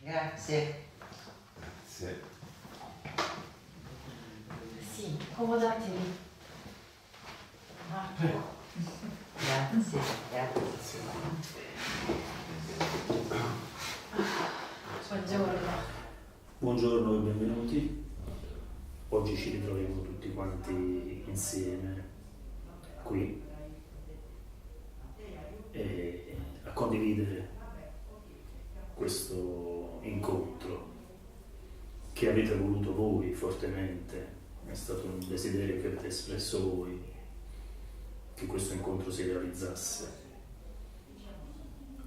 Grazie. Grazie. Sì, accomodatevi. Marco. Grazie, grazie. Buongiorno. Buongiorno e benvenuti. Oggi ci ritroviamo tutti quanti insieme qui a condividere questo incontro che avete voluto voi fortemente. È stato un desiderio che avete espresso voi, che questo incontro si realizzasse.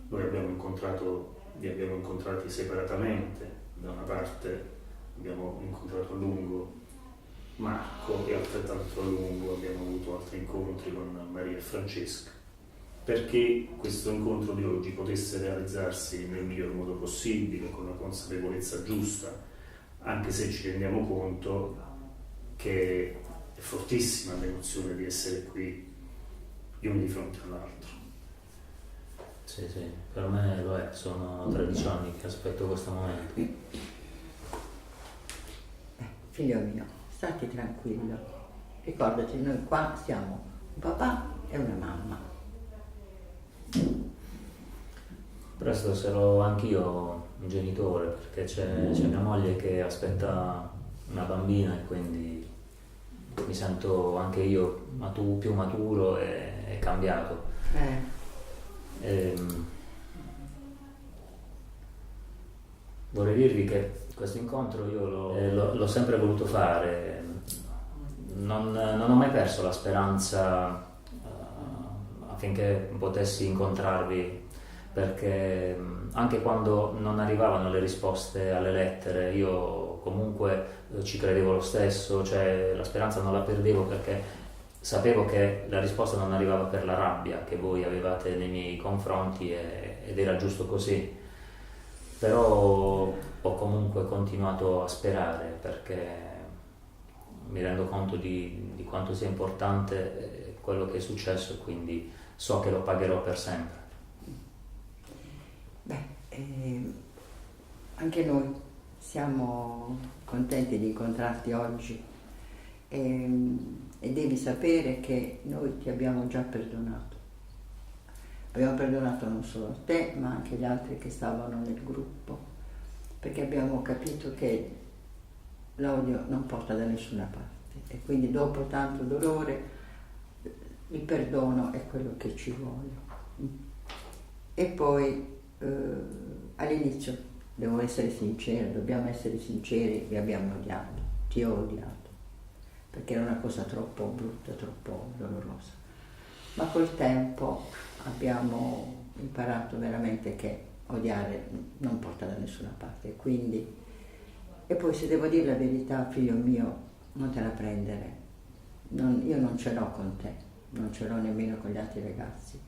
Noi vi abbiamo incontrati separatamente. Da una parte abbiamo incontrato a lungo Marco e altrettanto a lungo abbiamo avuto altri incontri con Maria e Francesca, perché questo incontro di oggi potesse realizzarsi nel miglior modo possibile, con la consapevolezza giusta, anche se ci rendiamo conto che è fortissima l'emozione di essere qui gli uni di fronte all'altro. Sì, per me lo è, sono 13 anni che aspetto questo momento. Figlio mio, stati tranquillo. Ricordati, noi qua siamo un papà e una mamma. Presto sarò anch'io un genitore, perché c'è mia moglie che aspetta una bambina e quindi mi sento anche io più maturo e cambiato. Vorrei dirvi che questo incontro io l'ho sempre voluto fare, non ho mai perso la speranza affinché potessi incontrarvi, perché anche quando non arrivavano le risposte alle lettere io comunque ci credevo lo stesso, cioè la speranza non la perdevo, perché sapevo che la risposta non arrivava per la rabbia che voi avevate nei miei confronti ed era giusto così. Però ho comunque continuato a sperare, perché mi rendo conto di quanto sia importante quello che è successo e quindi so che lo pagherò per sempre. Anche noi siamo contenti di incontrarti oggi e devi sapere che noi ti abbiamo già perdonato. Abbiamo perdonato non solo te, ma anche gli altri che stavano nel gruppo, perché abbiamo capito che l'odio non porta da nessuna parte e quindi dopo tanto dolore il perdono è quello che ci vuole. E poi all'inizio devo essere sincera, dobbiamo essere sinceri, vi abbiamo odiato, ti ho odiato, perché era una cosa troppo brutta, troppo dolorosa. Ma col tempo abbiamo imparato veramente che odiare non porta da nessuna parte, quindi, e poi se devo dire la verità, figlio mio, non te la prendere, io non ce l'ho con te, non ce l'ho nemmeno con gli altri ragazzi,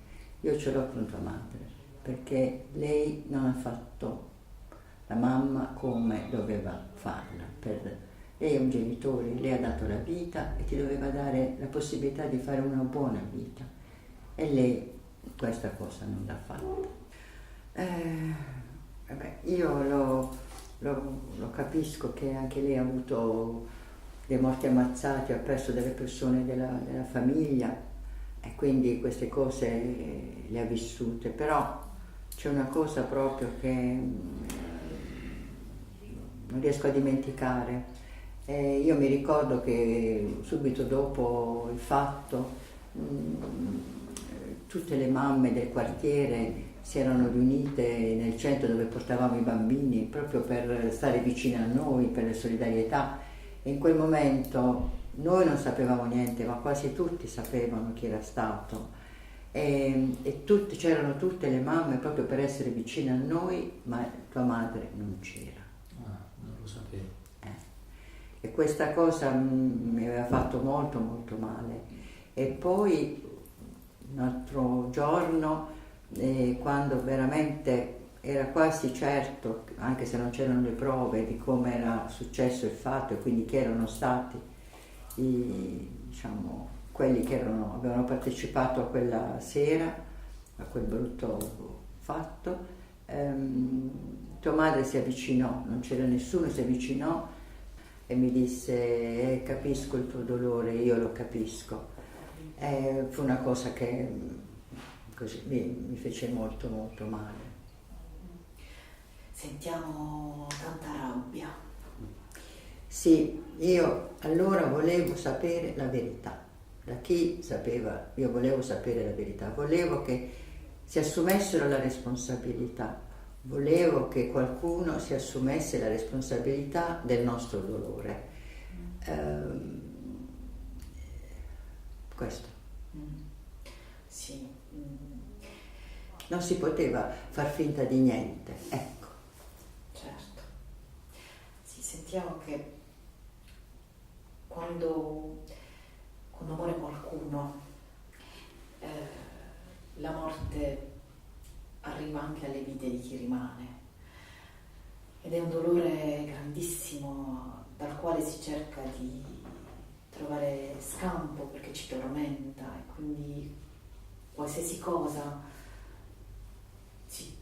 io ce l'ho con tua madre, perché lei non ha fatto la mamma come doveva farla, lei è un genitore, lei ha dato la vita e ti doveva dare la possibilità di fare una buona vita e lei questa cosa non l'ha fatta. Io lo capisco che anche lei ha avuto dei morti ammazzati, ha perso delle persone della famiglia e quindi queste cose le ha vissute, però c'è una cosa proprio che non riesco a dimenticare. Io mi ricordo che subito dopo il fatto tutte le mamme del quartiere si erano riunite nel centro dove portavamo i bambini proprio per stare vicine a noi, per la solidarietà, e in quel momento noi non sapevamo niente, ma quasi tutti sapevano chi era stato e c'erano tutte le mamme proprio per essere vicine a noi, ma tua madre non c'era. Non lo sapevo. E questa cosa mi aveva fatto molto molto male. E poi un altro giorno, quando veramente era quasi certo, anche se non c'erano le prove di come era successo il fatto e quindi chi erano stati quelli che avevano partecipato a quella sera, a quel brutto fatto, Tua madre si avvicinò, non c'era nessuno, si avvicinò e mi disse capisco il tuo dolore, io lo capisco. Fu una cosa che così, mi fece molto molto male. Sentiamo tanta rabbia. Sì, io allora volevo sapere la verità. Da chi sapeva, io volevo sapere la verità, volevo che si assumessero la responsabilità, volevo che qualcuno si assumesse la responsabilità del nostro dolore. Questo. Sì. Non si poteva far finta di niente, ecco. Certo. Sì, sentiamo che quando muore qualcuno, la morte arriva anche alle vite di chi rimane ed è un dolore grandissimo dal quale si cerca di trovare scampo perché ci tormenta e quindi qualsiasi cosa si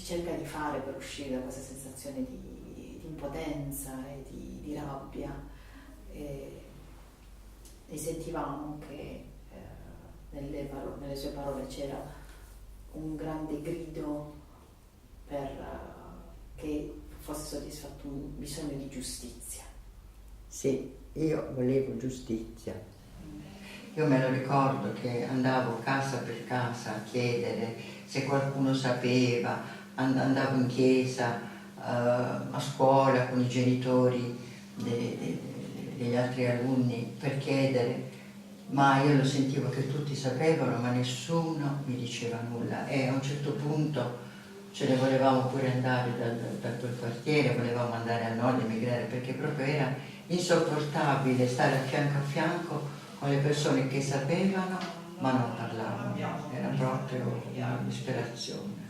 cerca di fare per uscire da questa sensazione di impotenza e di rabbia e sentivamo che nelle sue parole c'era un grande grido per che fosse soddisfatto un bisogno di giustizia. Sì, io volevo giustizia. Io me lo ricordo che andavo casa per casa a chiedere se qualcuno sapeva, andavo in chiesa, a scuola con i genitori degli altri alunni per chiedere, ma io lo sentivo che tutti sapevano, ma nessuno mi diceva nulla. E a un certo punto ce ne volevamo pure andare dal quel quartiere, volevamo andare a nord, emigrare, perché proprio era insopportabile stare a fianco con le persone che sapevano ma non parlavano, era proprio una disperazione.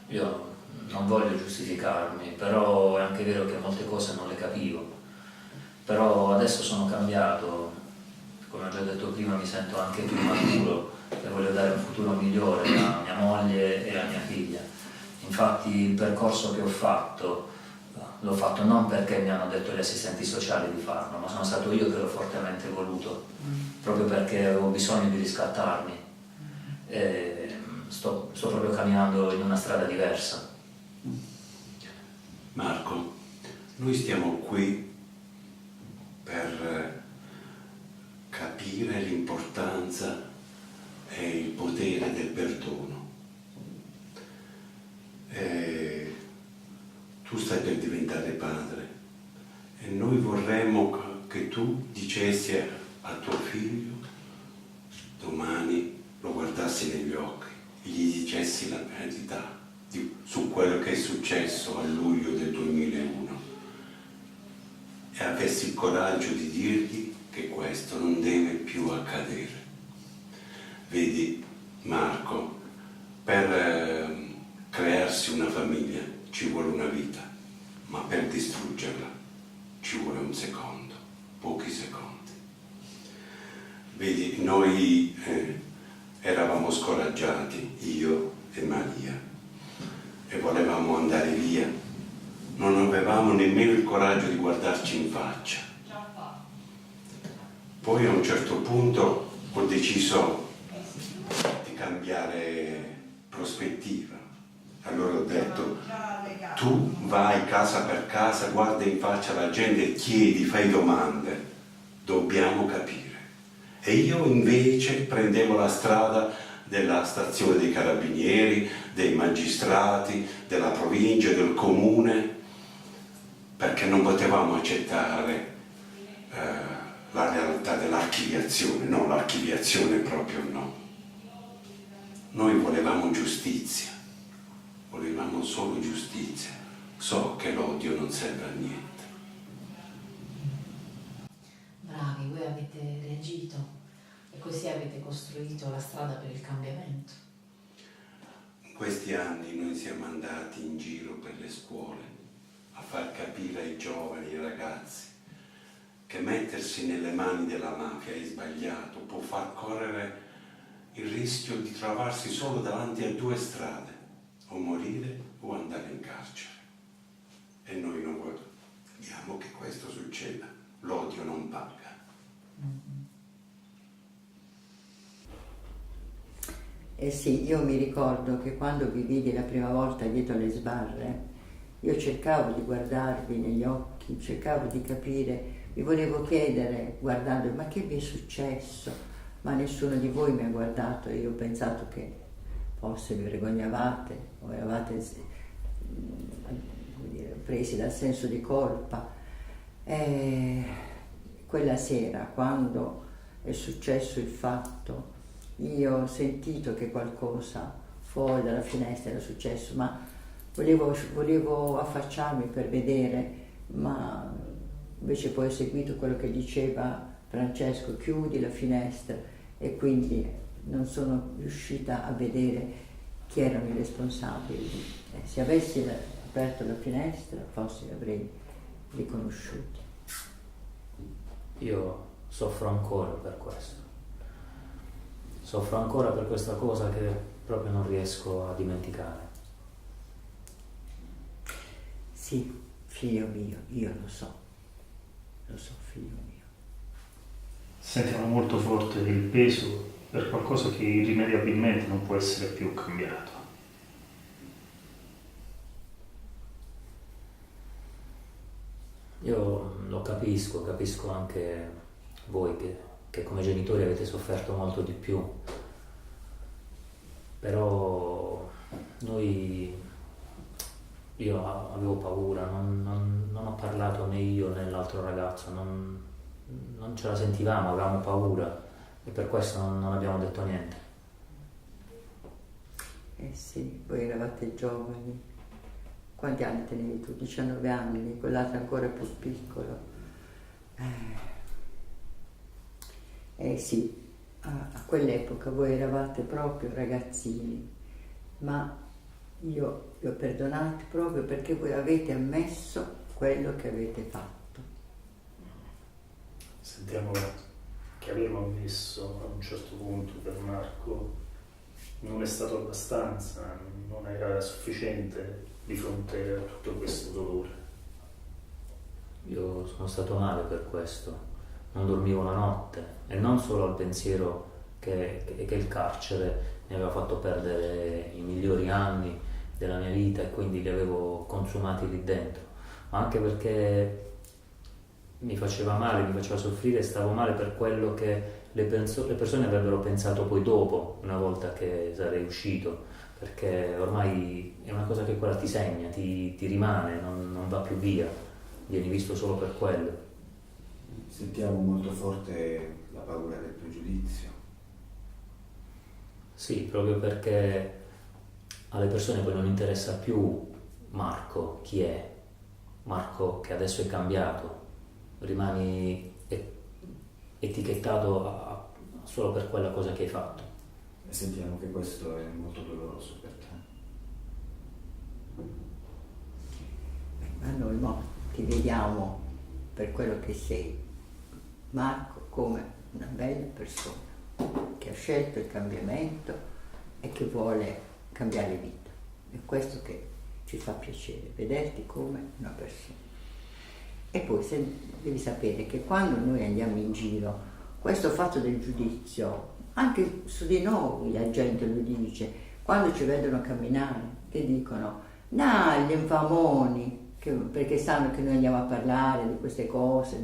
Io non voglio giustificarmi, però è anche vero che molte cose non le capivo, però adesso sono cambiato, come ho già detto prima mi sento anche più maturo e voglio dare un futuro migliore a mia moglie e a mia figlia. Infatti il percorso che ho fatto l'ho fatto non perché mi hanno detto gli assistenti sociali di farlo, ma sono stato io che l'ho fortemente voluto, proprio perché avevo bisogno di riscattarmi. E sto proprio camminando in una strada diversa. Marco, noi stiamo qui per capire l'importanza e il potere del perdono. Tu stai per diventare padre e noi vorremmo che tu dicessi a tuo figlio domani, lo guardassi negli occhi e gli dicessi la verità su quello che è successo a luglio del 2001 e avessi il coraggio di dirgli che questo non deve più accadere. Vedi, Marco, per crearsi una famiglia ci vuole una vita, ma per distruggerla ci vuole un secondo, pochi secondi. Vedi, noi eravamo scoraggiati, io e Maria, e volevamo andare via. Non avevamo nemmeno il coraggio di guardarci in faccia. Poi a un certo punto ho deciso di cambiare prospettiva. Allora ho detto, tu vai casa per casa, guarda in faccia la gente e chiedi, fai domande. Dobbiamo capire. E io invece prendevo la strada della stazione dei carabinieri, dei magistrati, della provincia, del comune, perché non potevamo accettare la realtà dell'archiviazione. No, l'archiviazione proprio no. Noi volevamo giustizia, volevamo solo giustizia. So che l'odio non serve a niente. Bravi, voi avete reagito e così avete costruito la strada per il cambiamento. In questi anni noi siamo andati in giro per le scuole a far capire ai giovani, ai ragazzi, che mettersi nelle mani della mafia è sbagliato, può far correre il rischio di trovarsi solo davanti a due strade, o morire o andare in carcere. E noi non vogliamo che questo succeda. L'odio non paga. Eh sì, io mi ricordo che quando vi vidi la prima volta dietro le sbarre, io cercavo di guardarvi negli occhi, cercavo di capire, vi volevo chiedere, guardando, ma che vi è successo? Ma nessuno di voi mi ha guardato, io ho pensato che forse vi vergognavate o eravate presi dal senso di colpa. E quella sera, quando è successo il fatto, io ho sentito che qualcosa fuori dalla finestra era successo, ma volevo affacciarmi per vedere, ma invece poi ho seguito quello che diceva Francesco, chiudi la finestra, e quindi non sono riuscita a vedere chi erano i responsabili. Se avessi aperto la finestra forse li avrei riconosciuti. Io soffro ancora per questo. Soffro ancora per questa cosa che proprio non riesco a dimenticare. Sì, figlio mio, io lo so figlio mio. Sentiamo molto forte il peso per qualcosa che irrimediabilmente non può essere più cambiato. Io lo capisco anche voi che come genitori avete sofferto molto di più, però io avevo paura, non ho parlato né io né l'altro ragazzo, non ce la sentivamo, avevamo paura e per questo non abbiamo detto niente. Eh sì, voi eravate giovani. Quanti anni tenevi tu? 19 anni, quell'altro ancora più piccolo. Sì, a quell'epoca voi eravate proprio ragazzini, ma io vi ho perdonati proprio perché voi avete ammesso quello che avete fatto. Sentiamo che abbiamo ammesso a un certo punto per Marco non è stato abbastanza, non era sufficiente di fronte a tutto questo dolore. Io sono stato male per questo, non dormivo la notte e non solo al pensiero che il carcere mi aveva fatto perdere i migliori anni della mia vita e quindi li avevo consumati lì dentro, ma anche perché mi faceva male, mi faceva soffrire e stavo male per quello che le persone avrebbero pensato poi dopo, una volta che sarei uscito, perché ormai è una cosa che quella ti segna, ti rimane, non va più via, vieni visto solo per quello. Sentiamo molto forte la paura del pregiudizio. Sì, proprio perché alle persone poi non interessa più Marco, chi è, Marco che adesso è cambiato, rimani etichettato solo per quella cosa che hai fatto. E sentiamo che questo è molto doloroso per te. Ma noi mo ti vediamo per quello che sei, Marco, come una bella persona che ha scelto il cambiamento e che vuole cambiare vita. È questo che ci fa piacere, vederti come una persona. E poi devi sapere che quando noi andiamo in giro, questo fatto del giudizio, anche su di noi la gente lo dice, quando ci vedono camminare, che dicono, no, gli infamoni, perché sanno che noi andiamo a parlare di queste cose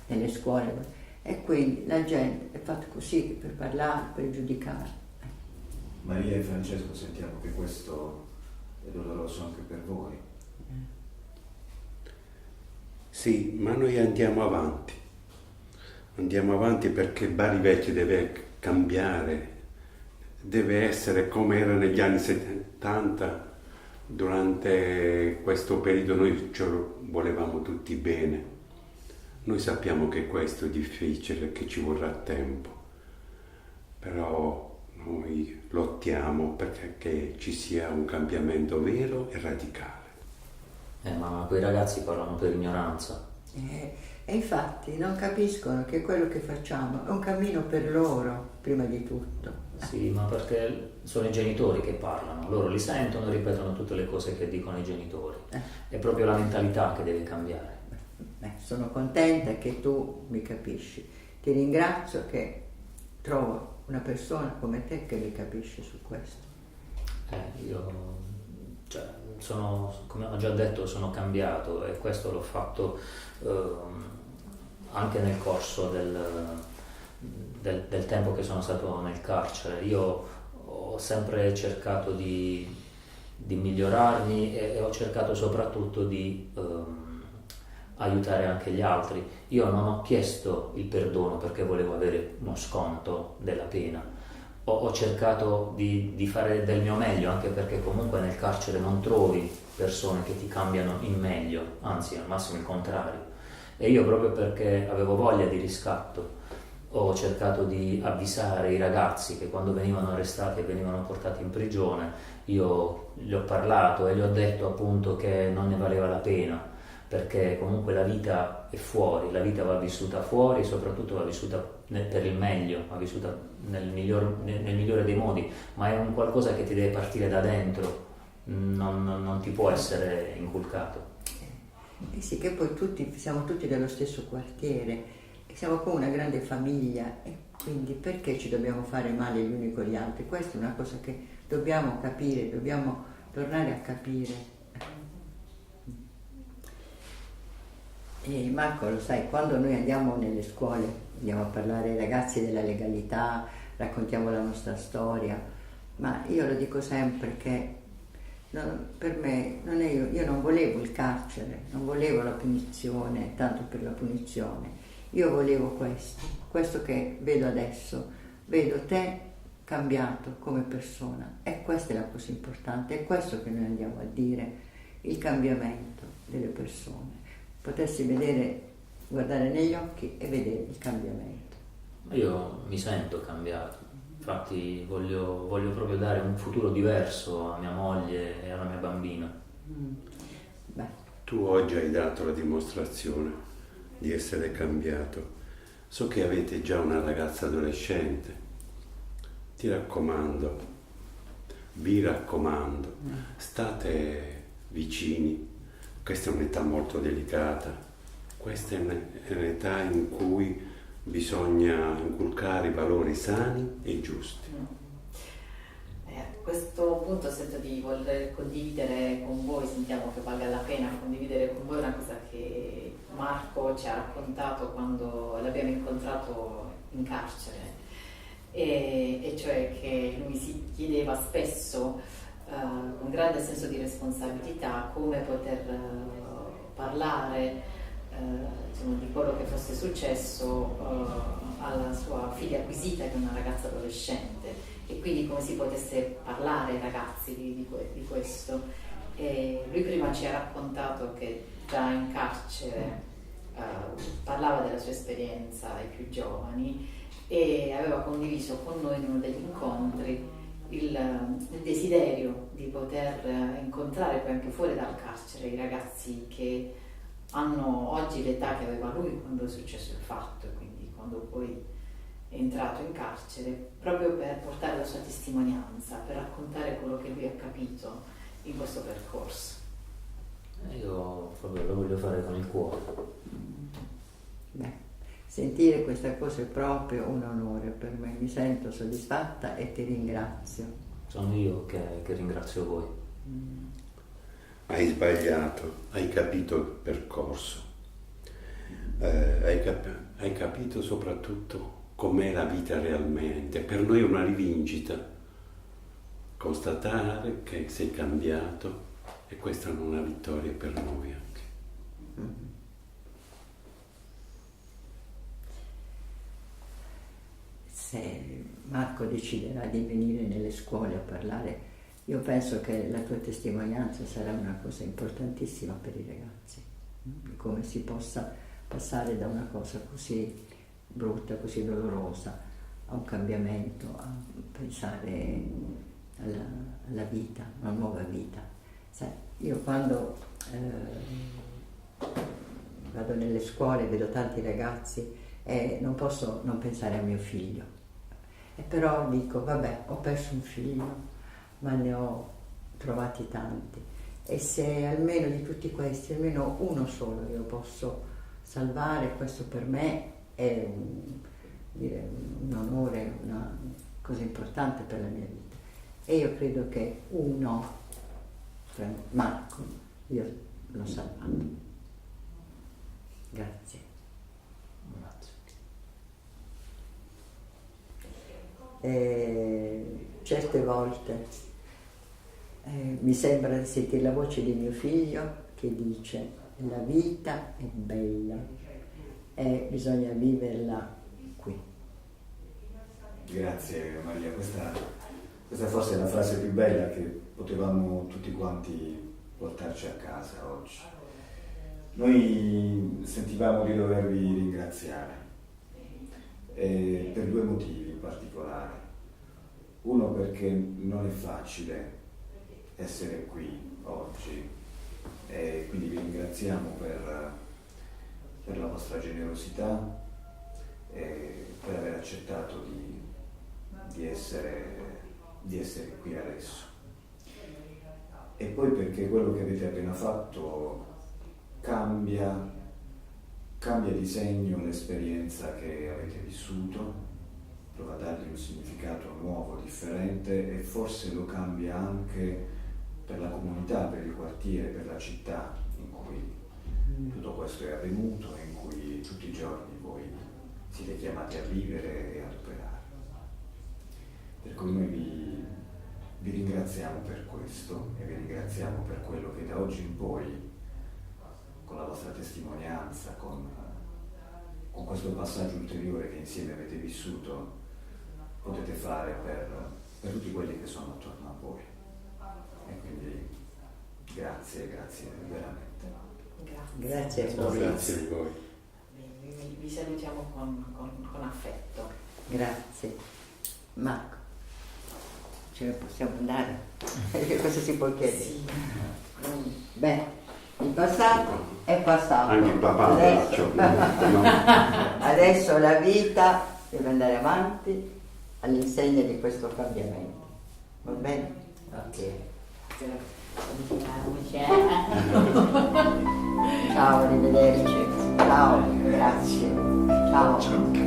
nelle scuole, e quindi la gente è fatta così per parlare, per giudicare. Maria e Francesco, sentiamo che questo è doloroso anche per voi. Sì, ma noi andiamo avanti perché Bari Vecchio deve cambiare, deve essere come era negli anni 70. Durante questo periodo noi ci volevamo tutti bene. Noi sappiamo che questo è difficile, che ci vorrà tempo, però noi lottiamo perché ci sia un cambiamento vero e radicale. Ma quei ragazzi parlano per ignoranza. E infatti non capiscono che quello che facciamo è un cammino per loro, prima di tutto. Sì, ma perché sono i genitori che parlano, loro li sentono e ripetono tutte le cose che dicono i genitori. È proprio la mentalità che deve cambiare. Sono contenta che tu mi capisci. Ti ringrazio che trovo una persona come te che mi capisce su questo. Come ho già detto, sono cambiato e questo l'ho fatto anche nel corso del tempo che sono stato nel carcere. Io ho sempre cercato di migliorarmi e ho cercato soprattutto di aiutare anche gli altri. Io non ho chiesto il perdono perché volevo avere uno sconto della pena. Ho cercato di fare del mio meglio, anche perché comunque nel carcere non trovi persone che ti cambiano in meglio, anzi al massimo il contrario. E io, proprio perché avevo voglia di riscatto, ho cercato di avvisare i ragazzi che quando venivano arrestati e venivano portati in prigione, io gli ho parlato e gli ho detto appunto che non ne valeva la pena, perché comunque la vita è fuori, la vita va vissuta fuori e soprattutto va vissuta per il meglio, va vissuta nel migliore dei modi, ma è un qualcosa che ti deve partire da dentro, non ti può essere inculcato. Sì, che poi siamo tutti dello stesso quartiere, siamo come una grande famiglia e quindi perché ci dobbiamo fare male gli uni con gli altri? Questa è una cosa che dobbiamo capire, dobbiamo tornare a capire. E Marco, lo sai, quando noi andiamo nelle scuole, andiamo a parlare ai ragazzi della legalità, raccontiamo la nostra storia, ma io lo dico sempre che per me io non volevo il carcere, non volevo la punizione, tanto per la punizione, io volevo questo che vedo adesso, vedo te cambiato come persona e questa è la cosa importante, è questo che noi andiamo a dire, il cambiamento delle persone. Potessi guardare negli occhi e vedere il cambiamento. Io mi sento cambiato, infatti voglio proprio dare un futuro diverso a mia moglie e alla mia bambina. Tu oggi hai dato la dimostrazione di essere cambiato. So che avete già una ragazza adolescente. Ti raccomando, vi raccomando, state vicini. Questa è un'età molto delicata, questa è un'età in cui bisogna inculcare i valori sani e giusti. A questo punto sento di voler condividere con voi, sentiamo che valga la pena condividere con voi una cosa che Marco ci ha raccontato quando l'abbiamo incontrato in carcere, e cioè che lui si chiedeva spesso con grande senso di responsabilità come poter parlare di quello che fosse successo alla sua figlia acquisita, che è una ragazza adolescente, e quindi come si potesse parlare ai ragazzi di questo. E lui prima ci ha raccontato che già in carcere parlava della sua esperienza ai più giovani e aveva condiviso con noi in uno degli incontri il desiderio di poter incontrare poi anche fuori dal carcere i ragazzi che hanno oggi l'età che aveva lui quando è successo il fatto, e quindi quando poi è entrato in carcere, proprio per portare la sua testimonianza, per raccontare quello che lui ha capito in questo percorso. Io proprio lo voglio fare con il cuore. Sentire questa cosa è proprio un onore per me, mi sento soddisfatta e ti ringrazio. Sono io che ringrazio voi. Hai sbagliato, hai capito il percorso, hai capito soprattutto com'è la vita realmente. Per noi è una rivincita constatare che sei cambiato, e questa è una vittoria per noi anche. Se Marco deciderà di venire nelle scuole a parlare, io penso che la tua testimonianza sarà una cosa importantissima per i ragazzi, di come si possa passare da una cosa così brutta, così dolorosa, a un cambiamento, a pensare alla vita, una nuova vita. Sai, io quando vado nelle scuole, vedo tanti ragazzi e non posso non pensare a mio figlio. E però dico, vabbè, ho perso un figlio, ma ne ho trovati tanti. E se almeno di tutti questi, almeno uno solo io posso salvare, questo per me è un onore, una cosa importante per la mia vita. E io credo che uno, Marco, io l'ho salvato. Grazie. Certe volte mi sembra di sentire la voce di mio figlio che dice: la vita è bella e bisogna viverla qui. Grazie Maria, questa forse è la frase più bella che potevamo tutti quanti portarci a casa oggi. Noi sentivamo di dovervi ringraziare per due motivi in particolare. Uno, perché non è facile essere qui oggi e quindi vi ringraziamo per la vostra generosità e per aver accettato di essere qui adesso. E poi perché quello che avete appena fatto cambia di segno l'esperienza che avete vissuto, prova a dargli un significato nuovo, differente, e forse lo cambia anche per la comunità, per il quartiere, per la città in cui tutto questo è avvenuto e in cui tutti i giorni voi siete chiamati a vivere e ad operare. Per cui noi vi ringraziamo per questo e vi ringraziamo per quello che da oggi in poi, con la vostra testimonianza, con questo passaggio ulteriore che insieme avete vissuto, potete fare per tutti quelli che sono attorno a voi. E quindi grazie veramente. Grazie a voi. Grazie a voi. Vi salutiamo con affetto. Grazie. Marco, ce ne possiamo andare? Cosa si può chiedere? Sì. Beh, il passato è passato. Anche il papà Adesso, no? adesso la vita deve andare avanti all'insegna di questo cambiamento. Va bene? Ok. Ciao, arrivederci. Ciao, grazie. Ciao.